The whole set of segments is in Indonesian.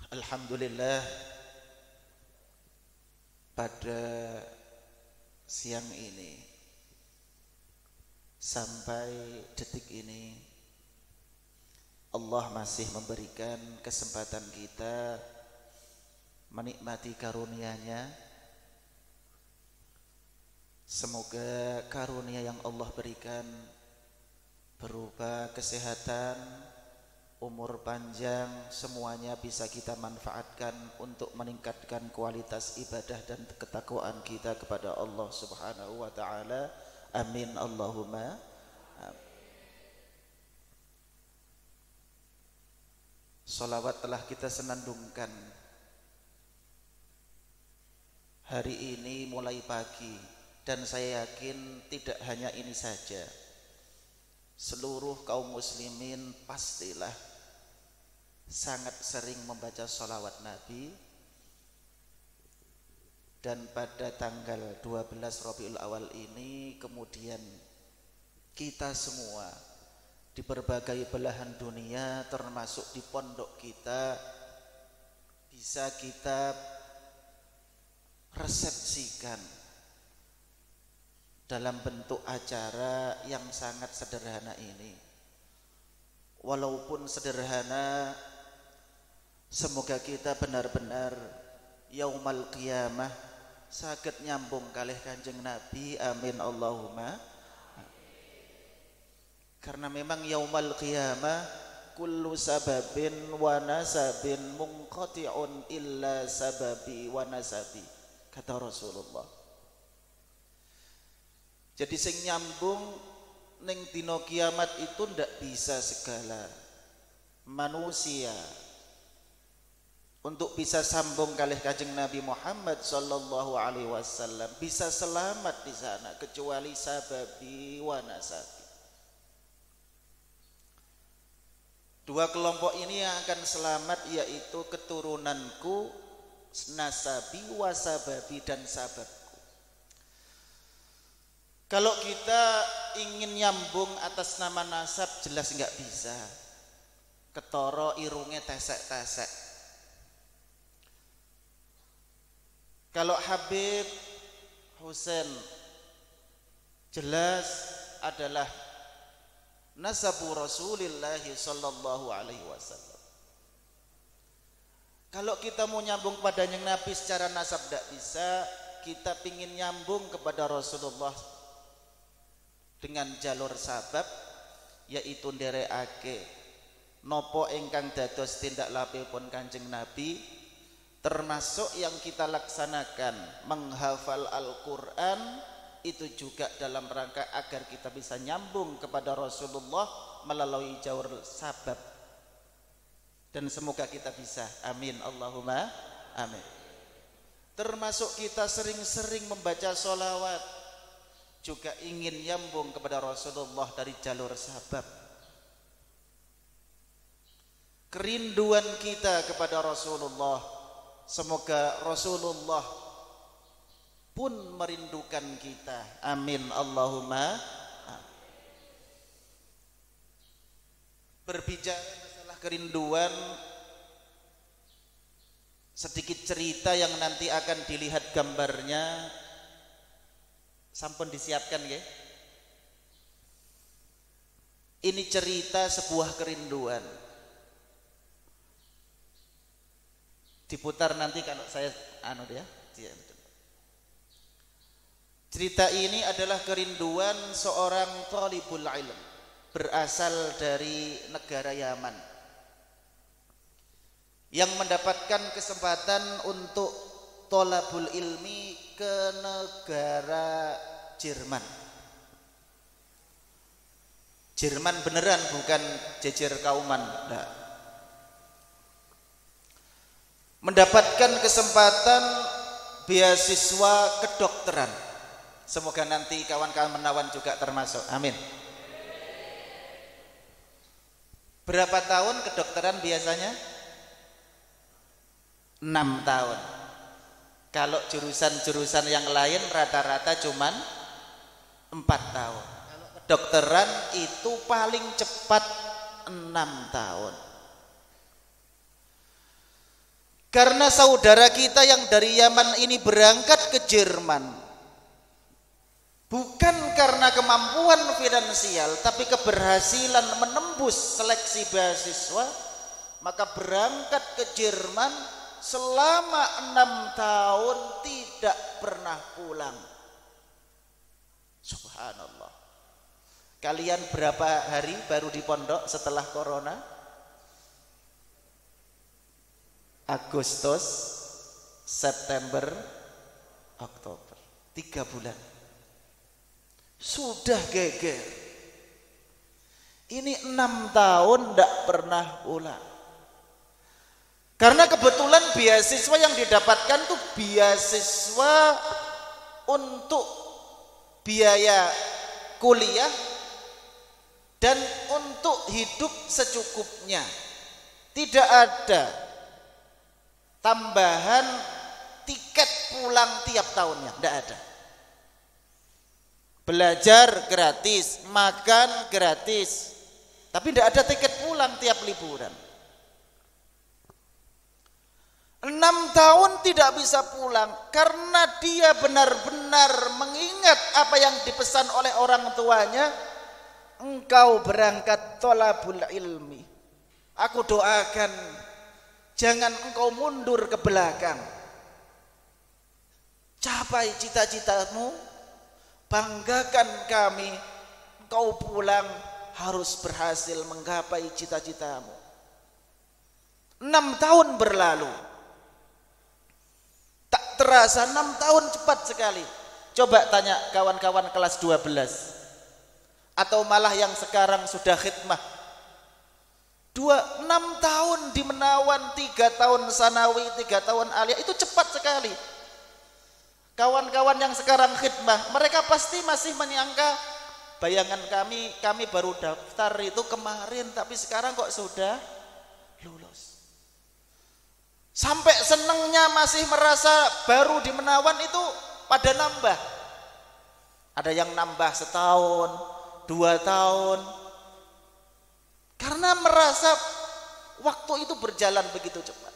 Alhamdulillah, pada siang ini sampai detik ini Allah masih memberikan kesempatan kita menikmati karunia-Nya. Semoga karunia yang Allah berikan berupa kesehatan, umur panjang, semuanya bisa kita manfaatkan untuk meningkatkan kualitas ibadah dan ketakwaan kita kepada Allah Subhanahu wa taala. Amin Allahumma. Salawat telah kita senandungkan hari ini mulai pagi, dan saya yakin tidak hanya ini saja. Seluruh kaum muslimin pastilah sangat sering membaca salawat Nabi. Dan pada tanggal 12 Rabiul Awal ini kemudian kita semua di berbagai belahan dunia termasuk di pondok kita bisa kita resepsikan dalam bentuk acara yang sangat sederhana ini. Walaupun sederhana, semoga kita benar-benar yaumal qiyamah saged nyambung kalih Kanjeng Nabi. Amin Allahumma. Karena memang yaumal qiyamah kullu sababin wa nasabin munqati'un illa sababi wa nasabi, kata Rasulullah. Jadi sing nyambung ning dina kiamat itu ndak bisa segala manusia. Untuk bisa sambung kalih Kanjeng Nabi Muhammad sallallahu alaihi wasallam, bisa selamat di sana kecuali sababi wa nasabi. Dua kelompok ini yang akan selamat yaitu keturunanku, nasabi, wasababi, dan sababku. Kalau kita ingin nyambung atas nama nasab jelas nggak bisa. Ketoro irungnya tesek-tesek. Kalau Habib Husain jelas adalah nasabu Rasulillah sallallahu alaihi wasallam. Kalau kita mau nyambung pada yang Nabi secara nasab tidak bisa, kita pingin nyambung kepada Rasulullah dengan jalur sabab, yaitu nderekake nopo ingkang dados tindak lapipun Kanjeng Nabi, termasuk yang kita laksanakan menghafal Al-Qur'an. Itu juga dalam rangka agar kita bisa nyambung kepada Rasulullah melalui jalur sabab. Dan semoga kita bisa. Amin Allahumma amin. Termasuk kita sering-sering membaca sholawat, juga ingin nyambung kepada Rasulullah dari jalur sabab. Kerinduan kita kepada Rasulullah, semoga Rasulullah pun merindukan kita. Amin Allahumma. Berbicara masalah kerinduan, sedikit cerita yang nanti akan dilihat gambarnya. Sampun disiapkan ya. Ini cerita sebuah kerinduan. Diputar nanti kalau saya Cerita ini adalah kerinduan seorang thalibul ilm berasal dari negara Yaman yang mendapatkan kesempatan untuk thalabul ilmi ke negara Jerman. Jerman beneran, bukan jejer kauman. Nah. Mendapatkan kesempatan beasiswa kedokteran. Semoga nanti kawan-kawan menawan juga termasuk. Amin. Berapa tahun kedokteran biasanya? 6 tahun. Kalau jurusan-jurusan yang lain rata-rata cuman 4 tahun. Kalau kedokteran itu paling cepat 6 tahun. Karena saudara kita yang dari Yaman ini berangkat ke Jerman bukan karena kemampuan finansial, tapi keberhasilan menembus seleksi beasiswa, maka berangkat ke Jerman selama 6 tahun tidak pernah pulang. Subhanallah. Kalian berapa hari baru di pondok setelah corona? Agustus, September, Oktober, 3 bulan. Sudah geger. Ini 6 tahun tidak pernah pulang. Karena kebetulan beasiswa yang didapatkan tuh beasiswa untuk biaya kuliah dan untuk hidup secukupnya. Tidak ada tambahan tiket pulang tiap tahunnya, tidak ada. Belajar gratis, makan gratis, tapi tidak ada tiket pulang tiap liburan. 6 tahun tidak bisa pulang karena dia benar-benar mengingat apa yang dipesan oleh orang tuanya. Engkau berangkat thalabul ilmi, aku doakan jangan engkau mundur ke belakang. Capai cita-citamu, banggakan kami. Engkau pulang harus berhasil menggapai cita-citamu. 6 tahun berlalu. Tak terasa 6 tahun cepat sekali. Coba tanya kawan-kawan kelas 12. Atau malah yang sekarang sudah khidmah. 6 tahun di Menawan, 3 tahun Sanawi, 3 tahun Aliyah, itu cepat sekali. Kawan-kawan yang sekarang khidmah, mereka pasti masih menyangka, bayangan kami baru daftar itu kemarin, tapi sekarang kok sudah lulus. Sampai senengnya masih merasa baru di Menawan itu pada nambah. Ada yang nambah setahun, 2 tahun. Karena merasa waktu itu berjalan begitu cepat.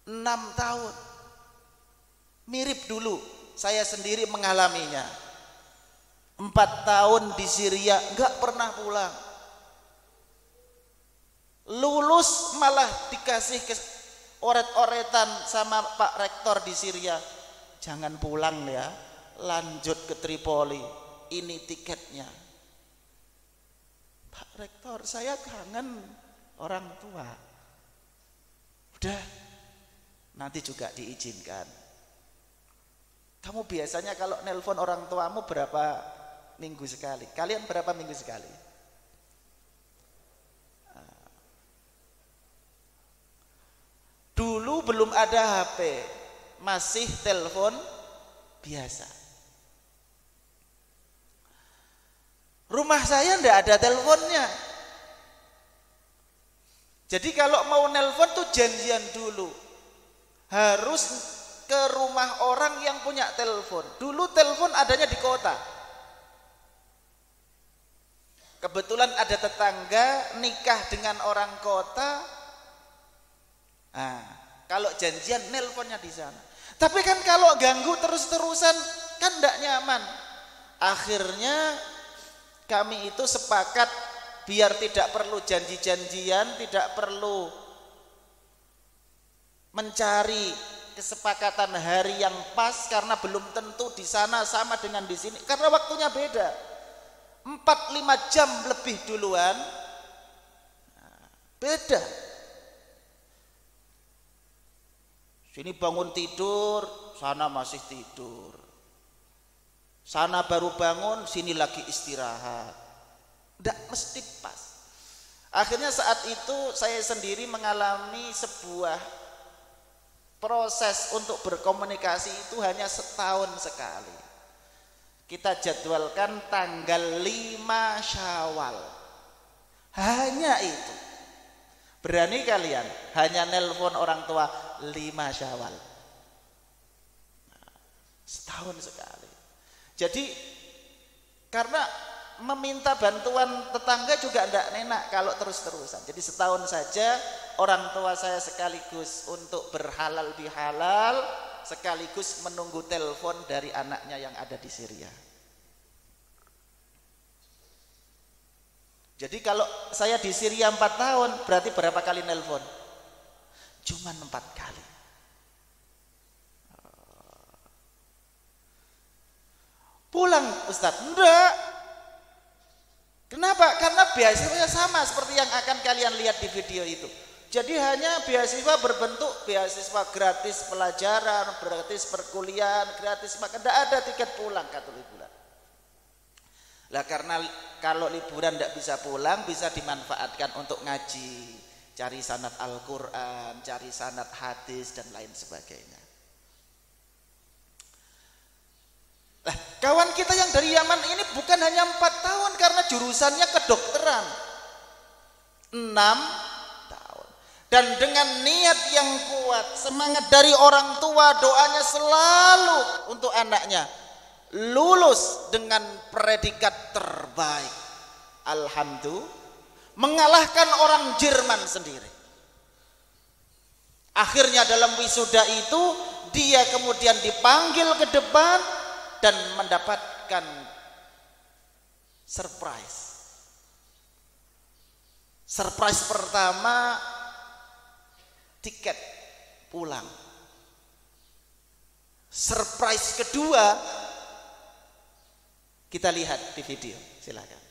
6 tahun. Mirip dulu, saya sendiri mengalaminya. 4 tahun di Syria, enggak pernah pulang. Lulus malah dikasih oret-oretan sama Pak Rektor di Syria. Jangan pulang ya, lanjut ke Tripoli. Ini tiketnya. Pak Rektor, saya kangen orang tua. Udah, nanti juga diizinkan. Kamu biasanya kalau nelpon orang tuamu berapa minggu sekali? Kalian berapa minggu sekali? Dulu belum ada HP, masih telepon biasa. Rumah saya enggak ada teleponnya. Jadi kalau mau nelpon tuh janjian dulu. Harus ke rumah orang yang punya telepon. Dulu telepon adanya di kota. Kebetulan ada tetangga nikah dengan orang kota. Nah, kalau janjian nelponnya di sana. Tapi kan kalau ganggu terus-terusan kan enggak nyaman. Akhirnya kami itu sepakat biar tidak perlu janji-janjian, tidak perlu mencari kesepakatan hari yang pas karena belum tentu di sana sama dengan di sini karena waktunya beda. 4-5 jam lebih duluan. Beda. Sini bangun tidur, sana masih tidur. Sana baru bangun, sini lagi istirahat. Tidak mesti pas. Akhirnya saat itu saya sendiri mengalami sebuah proses untuk berkomunikasi itu hanya setahun sekali. Kita jadwalkan tanggal 5 Syawal. Hanya itu. Berani kalian hanya nelpon orang tua 5 Syawal. Setahun sekali. Jadi karena meminta bantuan tetangga juga enggak enak kalau terus-terusan. Jadi setahun saja orang tua saya sekaligus untuk berhalal bihalal, sekaligus menunggu telepon dari anaknya yang ada di Syria. Jadi kalau saya di Syria 4 tahun, berarti berapa kali nelpon? Cuman 4 kali. Pulang Ustadz? Enggak. Kenapa? Karena beasiswanya sama seperti yang akan kalian lihat di video itu. Jadi hanya beasiswa berbentuk beasiswa gratis pelajaran, gratis perkuliahan, gratis makan. Tidak ada tiket pulang kata liburan. Lah karena kalau liburan tidak bisa pulang, bisa dimanfaatkan untuk ngaji, cari sanad Al-Quran, cari sanad hadis dan lain sebagainya. Nah, kawan kita yang dari Yaman ini bukan hanya 4 tahun karena jurusannya kedokteran, 6 tahun. Dan dengan niat yang kuat, semangat dari orang tua, doanya selalu untuk anaknya lulus dengan predikat terbaik. Alhamdulillah, mengalahkan orang Jerman sendiri. Akhirnya dalam wisuda itu dia kemudian dipanggil ke depan dan mendapatkan surprise. Surprise pertama, tiket pulang. Surprise kedua, kita lihat di video, silakan.